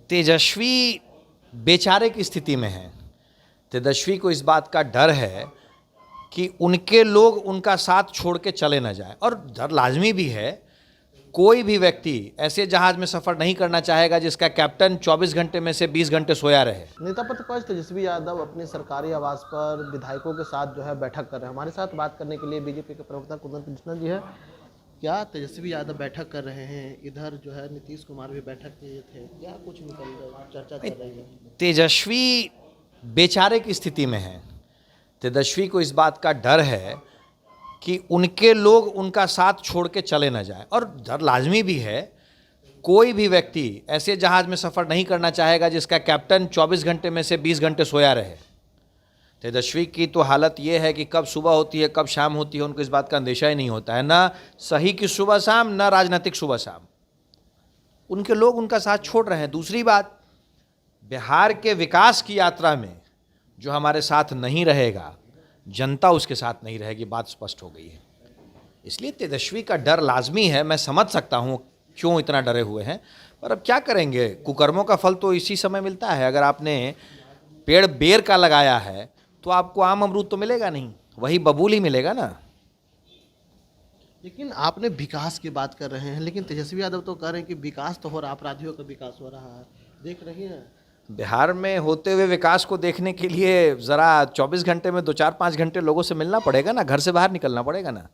तेजस्वी बेचारे की स्थिति में है। तेजस्वी को इस बात का डर है कि उनके लोग उनका साथ छोड़ के चले न जाए, और डर लाजमी भी है। कोई भी व्यक्ति ऐसे जहाज में सफ़र नहीं करना चाहेगा जिसका कैप्टन 24 घंटे में से 20 घंटे सोया रहे। नेता प्रतिपक्ष तेजस्वी यादव अपने सरकारी आवास पर विधायकों के साथ जो है बैठक कर रहे हैं। हमारे साथ बात करने के लिए बीजेपी के प्रवक्ता कुंदन कृष्णन जी है। क्या तेजस्वी यादव बैठक कर रहे हैं? इधर जो है नीतीश कुमार भी बैठक किए थे, क्या कुछ निकल चर्चा चल रही है? तेजस्वी बेचारे की स्थिति में है। तेजस्वी को इस बात का डर है कि उनके लोग उनका साथ छोड़ के चले न जाए, और डर लाजमी भी है। कोई भी व्यक्ति ऐसे जहाज में सफ़र नहीं करना चाहेगा जिसका कैप्टन 24 घंटे में से 20 घंटे सोया रहे। तेजस्वी की तो हालत ये है कि कब सुबह होती है कब शाम होती है उनको इस बात का अंदेशा ही नहीं होता है, ना सही की सुबह शाम ना राजनीतिक सुबह शाम। उनके लोग उनका साथ छोड़ रहे हैं। दूसरी बात, बिहार के विकास की यात्रा में जो हमारे साथ नहीं रहेगा, जनता उसके साथ नहीं रहेगी, बात स्पष्ट हो गई है। इसलिए तेजस्वी का डर लाजमी है। मैं समझ सकता हूँ क्यों इतना डरे हुए हैं, पर अब क्या करेंगे, कुकर्मों का फल तो इसी समय मिलता है। अगर आपने पेड़ बेर का लगाया है तो आपको आम अमरूद तो मिलेगा नहीं, वही बबूल ही मिलेगा ना। लेकिन आपने विकास की बात कर रहे हैं, लेकिन तेजस्वी यादव तो कह रहे हैं कि विकास तो हो रहा, अपराधियों का विकास हो रहा है, देख रही हैं? बिहार में होते हुए विकास को देखने के लिए ज़रा 24 घंटे में 2-4-5 घंटे लोगों से मिलना पड़ेगा ना, घर से बाहर निकलना पड़ेगा ना।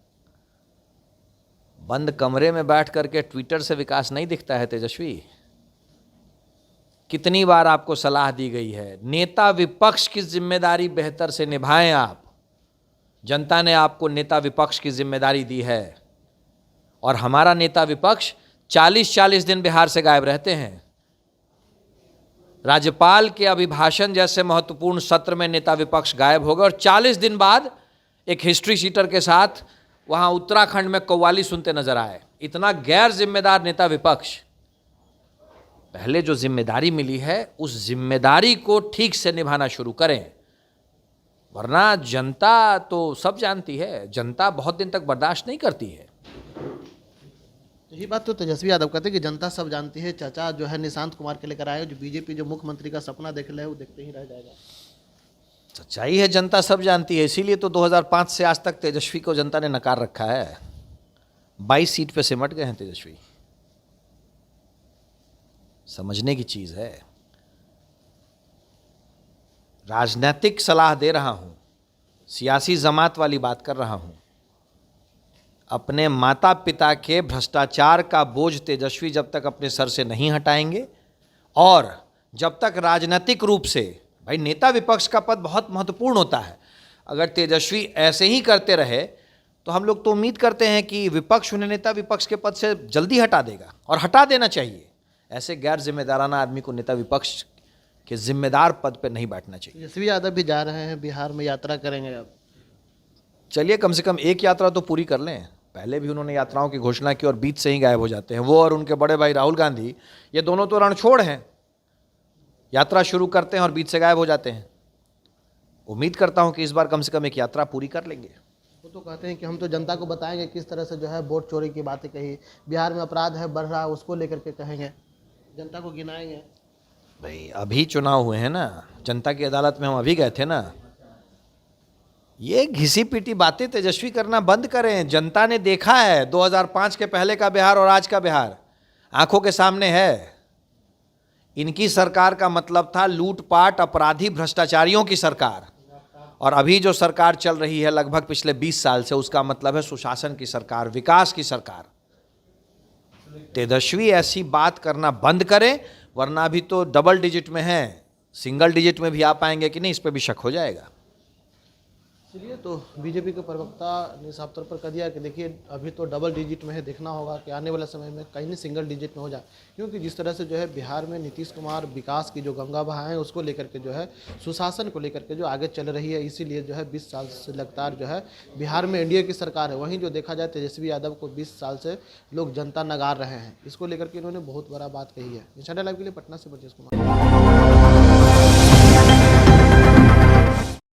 बंद कमरे में बैठ करके ट्विटर से विकास नहीं दिखता है तेजस्वी। कितनी बार आपको सलाह दी गई है, नेता विपक्ष की जिम्मेदारी बेहतर से निभाएं आप। जनता ने आपको नेता विपक्ष की जिम्मेदारी दी है, और हमारा नेता विपक्ष 40-40 दिन बिहार से गायब रहते हैं। राज्यपाल के अभिभाषण जैसे महत्वपूर्ण सत्र में नेता विपक्ष गायब हो गए, और 40 दिन बाद एक हिस्ट्री शीटर के साथ वहां उत्तराखंड में कव्वाली सुनते नजर आए। इतना गैर जिम्मेदार नेता विपक्ष। पहले जो जिम्मेदारी मिली है उस जिम्मेदारी को ठीक से निभाना शुरू करें, वरना जनता तो सब जानती है, जनता बहुत दिन तक बर्दाश्त नहीं करती है। यही बात तो तेजस्वी यादव कहते हैं कि जनता सब जानती है। चाचा जो है निशांत कुमार के लेकर आए, जो बीजेपी जो मुख्यमंत्री का सपना देख रहे हैं वो देखते ही रह जाएगा। सच्चाई है, जनता सब जानती है। इसीलिए तो 2005 से आज तक तेजस्वी को जनता ने नकार रखा है। 22 सीट पे सिमट गए हैं तेजस्वी। समझने की चीज है। राजनीतिक सलाह दे रहा हूं, सियासी जमात वाली बात कर रहा हूं। अपने माता पिता के भ्रष्टाचार का बोझ तेजस्वी जब तक अपने सर से नहीं हटाएंगे, और जब तक राजनीतिक रूप से, भाई नेता विपक्ष का पद बहुत महत्वपूर्ण होता है, अगर तेजस्वी ऐसे ही करते रहे तो हम लोग तो उम्मीद करते हैं कि विपक्ष उन्हें नेता विपक्ष के पद से जल्दी हटा देगा, और हटा देना चाहिए। ऐसे गैर जिम्मेदाराना आदमी को नेता विपक्ष के जिम्मेदार पद पर नहीं बैठना चाहिए। तेजस्वी यादव भी जा रहे हैं बिहार में, यात्रा करेंगे अब। चलिए कम से कम एक यात्रा तो पूरी कर लें। पहले भी उन्होंने यात्राओं की घोषणा की और बीच से ही गायब हो जाते हैं। वो और उनके बड़े भाई राहुल गांधी, ये दोनों तो रणछोड़ हैं, यात्रा शुरू करते हैं और बीच से गायब हो जाते हैं। उम्मीद करता हूं कि इस बार कम से कम एक यात्रा पूरी कर लेंगे। वो तो कहते हैं कि हम तो जनता को बताएंगे किस तरह से जो है वोट चोरी की बातें कही, बिहार में अपराध है बढ़ रहा, उसको लेकर के कहेंगे, जनता को गिनाएंगे। भाई अभी चुनाव हुए हैं ना, जनता की अदालत में हम अभी गए थे ना। ये घिसी पीटी बातें तेजस्वी करना बंद करें। जनता ने देखा है 2005 के पहले का बिहार और आज का बिहार आंखों के सामने है। इनकी सरकार का मतलब था लूटपाट, अपराधी, भ्रष्टाचारियों की सरकार, और अभी जो सरकार चल रही है लगभग पिछले 20 साल से, उसका मतलब है सुशासन की सरकार, विकास की सरकार। तेजस्वी ऐसी बात करना बंद करें, वरना अभी तो डबल डिजिट में है, सिंगल डिजिट में भी आ पाएंगे कि नहीं, इस पर भी शक हो जाएगा। चलिए, तो बीजेपी के प्रवक्ता ने साफ तौर पर कह दिया कि देखिए अभी तो डबल डिजिट में है, देखना होगा कि आने वाला समय में कहीं नहीं सिंगल डिजिट में हो जाए, क्योंकि जिस तरह से जो है बिहार में नीतीश कुमार विकास की जो गंगा बहाएं उसको लेकर के जो है सुशासन को लेकर के जो आगे चल रही है, इसीलिए जो है 20 साल से लगातार जो है बिहार में एनडीए की सरकार है। वहीं जो देखा जाए तेजस्वी यादव को 20 साल से लोग जनता नकार रहे हैं, इसको लेकर के इन्होंने बहुत बड़ा बात कही है। इंशाल्लाह लाइव के लिए पटना से ब्रजेश कुमार।